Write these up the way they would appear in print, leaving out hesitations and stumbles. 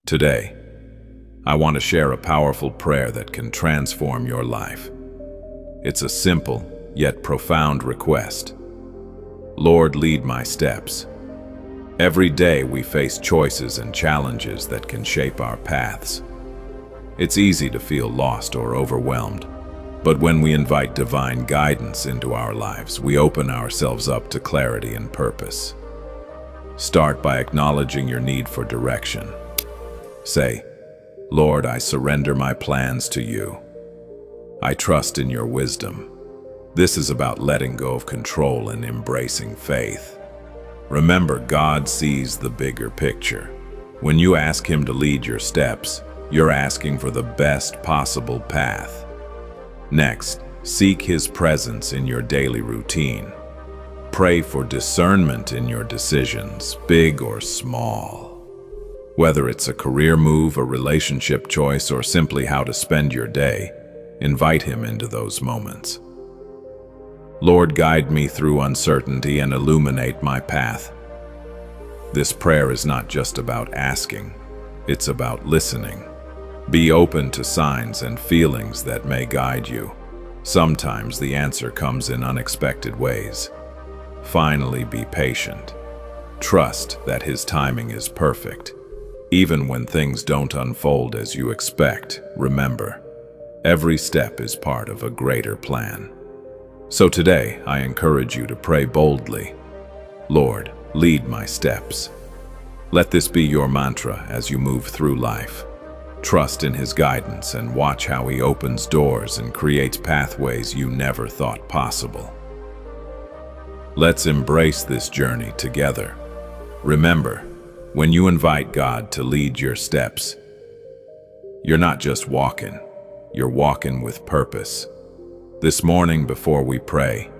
Today, I want to share a powerful prayer that can transform your life. It's a simple, yet profound request. Lord, lead my steps. Every day we face choices and challenges that can shape our paths. It's easy to feel lost or overwhelmed, but when we invite divine guidance into our lives, we open ourselves up to clarity and purpose. Start by acknowledging your need for direction. Say, Lord, I surrender my plans to you. I trust in your wisdom. This is about letting go of control and embracing faith. Remember, God sees the bigger picture. When you ask Him to lead your steps, you're asking for the best possible path. Next, seek His presence in your daily routine. Pray for discernment in your decisions, big or small. Whether it's a career move, a relationship choice, or simply how to spend your day, invite Him into those moments. Lord, guide me through uncertainty and illuminate my path. This prayer is not just about asking, it's about listening. Be open to signs and feelings that may guide you. Sometimes the answer comes in unexpected ways. Finally, be patient. Trust that His timing is perfect. Even when things don't unfold as you expect, remember, every step is part of a greater plan. So today, I encourage you to pray boldly. Lord, lead my steps. Let this be your mantra as you move through life. Trust in His guidance and watch how He opens doors and creates pathways you never thought possible. Let's embrace this journey together. Remember, when you invite God to lead your steps, you're not just walking, you're walking with purpose. This morning before we pray,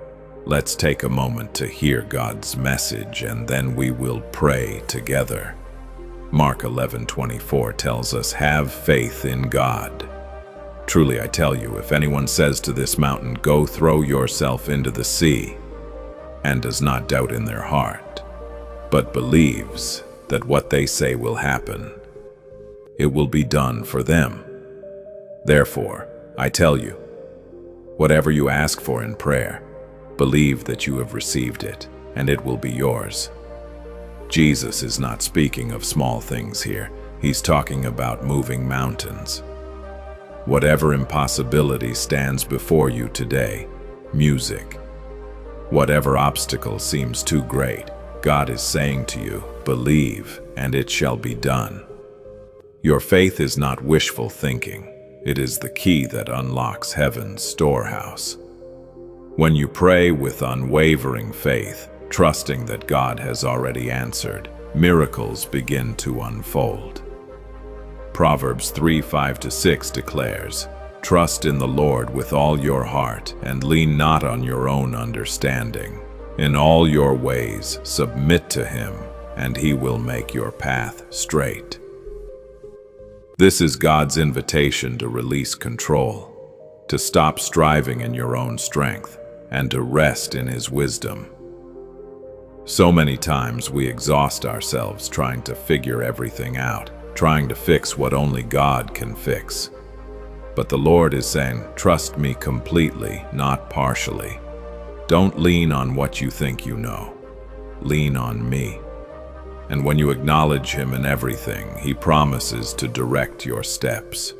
let's take a moment to hear God's message and then we will pray together. Mark 11:24 tells us, "Have faith in God. Truly I tell you, if anyone says to this mountain, 'Go throw yourself into the sea,' and does not doubt in their heart, but believes that what they say will happen, it will be done for them. Therefore, I tell you, whatever you ask for in prayer, believe that you have received it, and it will be yours." Jesus is not speaking of small things here. He's talking about moving mountains. Whatever impossibility stands before you today, music, whatever obstacle seems too great, God is saying to you, believe, and it shall be done. Your faith is not wishful thinking. It is the key that unlocks heaven's storehouse. When you pray with unwavering faith, trusting that God has already answered, miracles begin to unfold. Proverbs 3:5-6 declares, "Trust in the Lord with all your heart, and lean not on your own understanding. In all your ways submit to Him, and He will make your path straight." This is God's invitation to release control, to stop striving in your own strength, and to rest in His wisdom. So many times we exhaust ourselves trying to figure everything out, trying to fix what only God can fix. But the Lord is saying, trust me completely, not partially. Don't lean on what you think you know. Lean on me. And when you acknowledge Him in everything, He promises to direct your steps.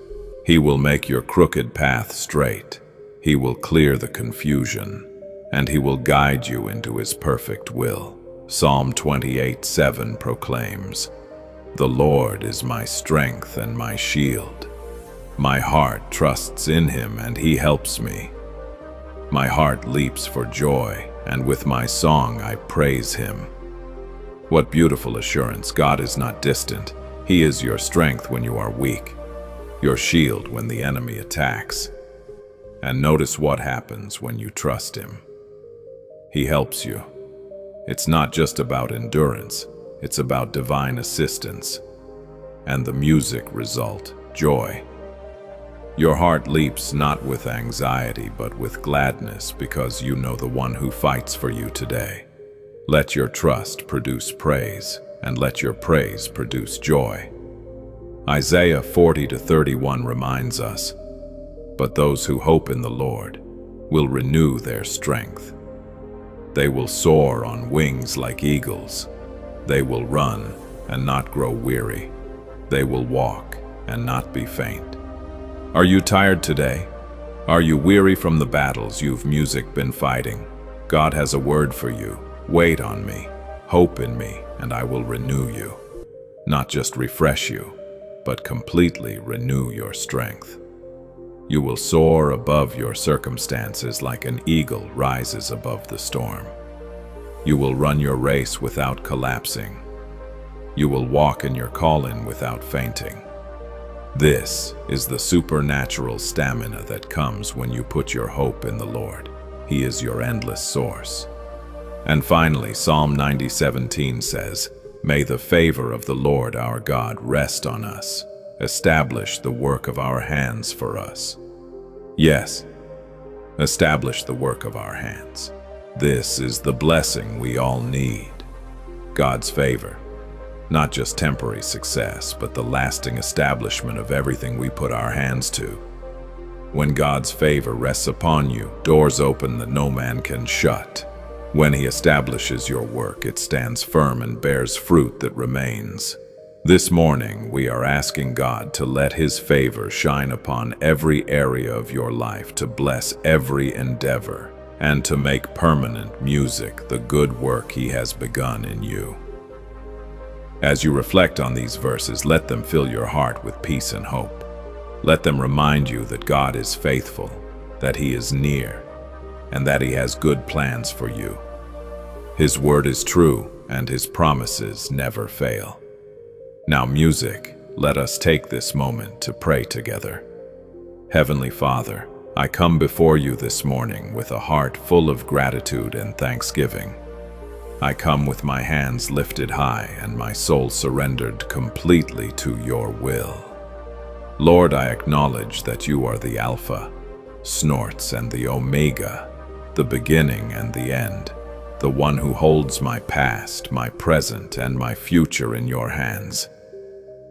He will make your crooked path straight. He will clear the confusion, and He will guide you into His perfect will. Psalm 28:7 proclaims, "The Lord is my strength and my shield. My heart trusts in Him, and He helps me. My heart leaps for joy, and with my song I praise Him." What beautiful assurance! God is not distant. He is your strength when you are weak, your shield when the enemy attacks. And notice what happens when you trust Him. He helps you. It's not just about endurance, it's about divine assistance. And the music result, joy. Your heart leaps not with anxiety, but with gladness, because you know the one who fights for you today. Let your trust produce praise, and let your praise produce joy. Isaiah 40:31 reminds us, "But those who hope in the Lord will renew their strength. They will soar on wings like eagles. They will run and not grow weary. They will walk and not be faint." Are you tired today? Are you weary from the battles you've been fighting? God has a word for you. Wait on me, hope in me, and I will renew you. Not just refresh you, but completely renew your strength. You will soar above your circumstances like an eagle rises above the storm. You will run your race without collapsing. You will walk in your calling without fainting. This is the supernatural stamina that comes when you put your hope in the Lord. He is your endless source. And finally, Psalm 90:17 says, "May the favor of the Lord our God rest on us. Establish the work of our hands for us." Yes, establish the work of our hands. This is the blessing we all need. God's favor. Not just temporary success, but the lasting establishment of everything we put our hands to. When God's favor rests upon you, doors open that no man can shut. When He establishes your work, it stands firm and bears fruit that remains. This morning, we are asking God to let His favor shine upon every area of your life, to bless every endeavor, and to make permanent music the good work He has begun in you. As you reflect on these verses, let them fill your heart with peace and hope. Let them remind you that God is faithful, that He is near, and that He has good plans for you. His word is true, and His promises never fail. Now, music, let us take this moment to pray together. Heavenly Father, I come before you this morning with a heart full of gratitude and thanksgiving. I come with my hands lifted high and my soul surrendered completely to your will. Lord, I acknowledge that you are the Alpha, Snorts, and the Omega, the beginning and the end, the one who holds my past, my present, and my future in your hands.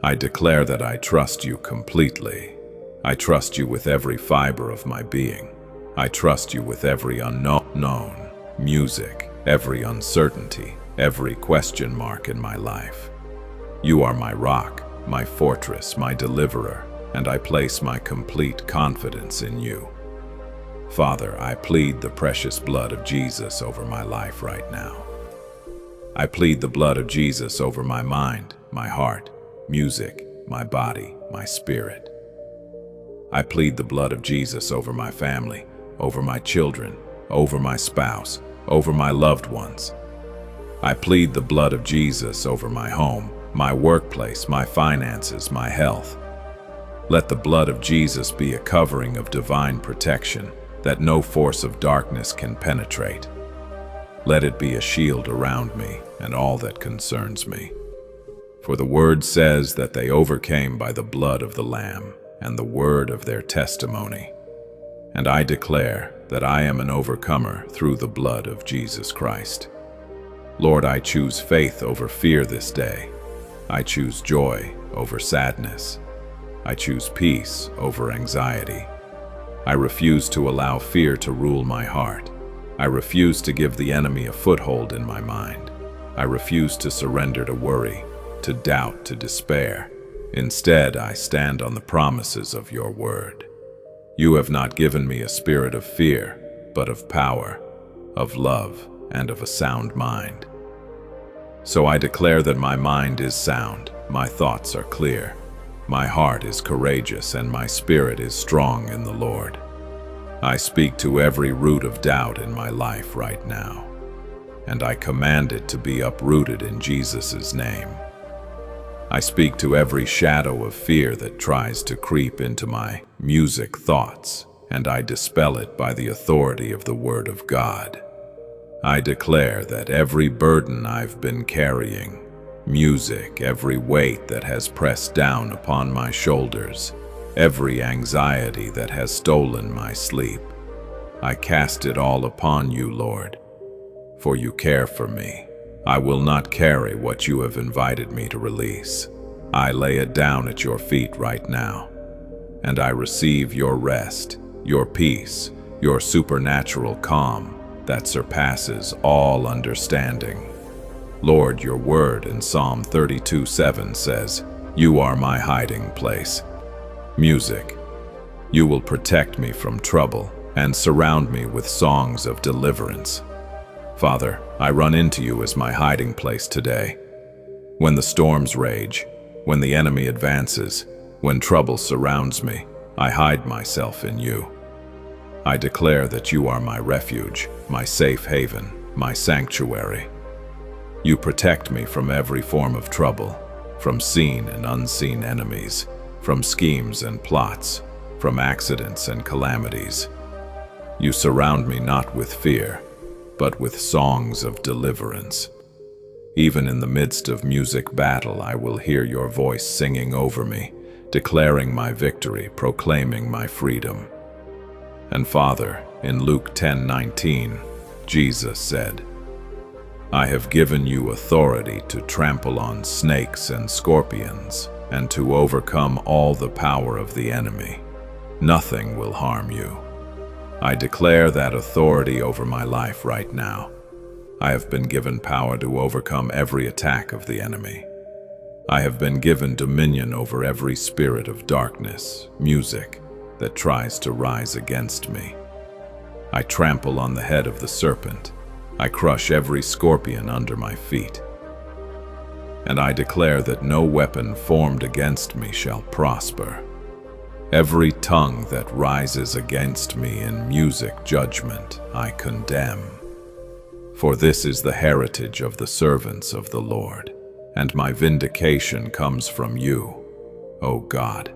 I declare that I trust you completely. I trust you with every fiber of my being. I trust you with every unknown music, every uncertainty, every question mark in my life. You are my rock, my fortress, my deliverer, and I place my complete confidence in you. Father, I plead the precious blood of Jesus over my life right now. I plead the blood of Jesus over my mind, my heart, music, my body, my spirit. I plead the blood of Jesus over my family, over my children, over my spouse, over my loved ones. I plead the blood of Jesus over my home, my workplace, my finances, my health. Let the blood of Jesus be a covering of divine protection that no force of darkness can penetrate. Let it be a shield around me and all that concerns me. For the word says that they overcame by the blood of the Lamb and the word of their testimony. And I declare that I am an overcomer through the blood of Jesus Christ. Lord, I choose faith over fear this day. I choose joy over sadness. I choose peace over anxiety. I refuse to allow fear to rule my heart. I refuse to give the enemy a foothold in my mind. I refuse to surrender to worry, to doubt, to despair. Instead, I stand on the promises of your word. You have not given me a spirit of fear, but of power, of love, and of a sound mind. So I declare that my mind is sound, my thoughts are clear, my heart is courageous, and my spirit is strong in the Lord. I speak to every root of doubt in my life right now, and I command it to be uprooted in Jesus' name. I speak to every shadow of fear that tries to creep into my music thoughts, and I dispel it by the authority of the Word of God. I declare that every burden I've been carrying, music, every weight that has pressed down upon my shoulders, every anxiety that has stolen my sleep, I cast it all upon you, Lord, for you care for me. I will not carry what you have invited me to release. I lay it down at your feet right now, and I receive your rest, your peace, your supernatural calm that surpasses all understanding. Lord, your word in Psalm 32:7 says, "You are my hiding place." Music, you will protect me from trouble and surround me with songs of deliverance. Father, I run into you as my hiding place today. When the storms rage, when the enemy advances, when trouble surrounds me, I hide myself in you. I declare that you are my refuge, my safe haven, my sanctuary. You protect me from every form of trouble, from seen and unseen enemies, from schemes and plots, from accidents and calamities. You surround me not with fear, but with songs of deliverance. Even in the midst of music battle, I will hear your voice singing over me, declaring my victory, proclaiming my freedom. And Father, in Luke 10:19, Jesus said, "I have given you authority to trample on snakes and scorpions, and to overcome all the power of the enemy. Nothing will harm you." I declare that authority over my life right now. I have been given power to overcome every attack of the enemy. I have been given dominion over every spirit of darkness, music, that tries to rise against me. I trample on the head of the serpent. I crush every scorpion under my feet. And I declare that no weapon formed against me shall prosper. Every tongue that rises against me in music judgment, I condemn. For this is the heritage of the servants of the Lord, and my vindication comes from you, O God.